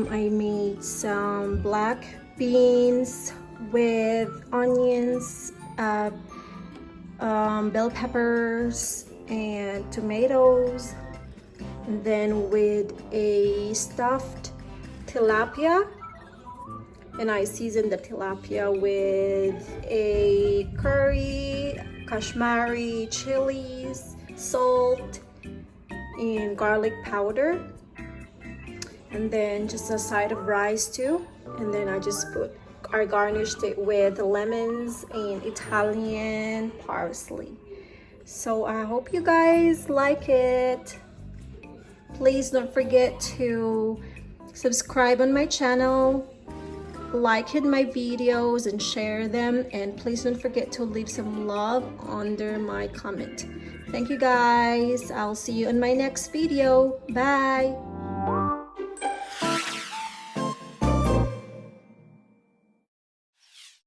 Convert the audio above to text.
I made some black beans with onions, bell peppers, and tomatoes, and then with a stuffed tilapia, and I seasoned the tilapia with a curry, Kashmiri chilies, salt, and garlic powder, and then just a side of rice too. And then I garnished it with lemons and Italian parsley. So I hope you guys like it. Please don't forget to subscribe on my channel, like my videos and share them, and please don't forget to leave some love under my comment. Thank you guys. I'll see you in my next video. Bye.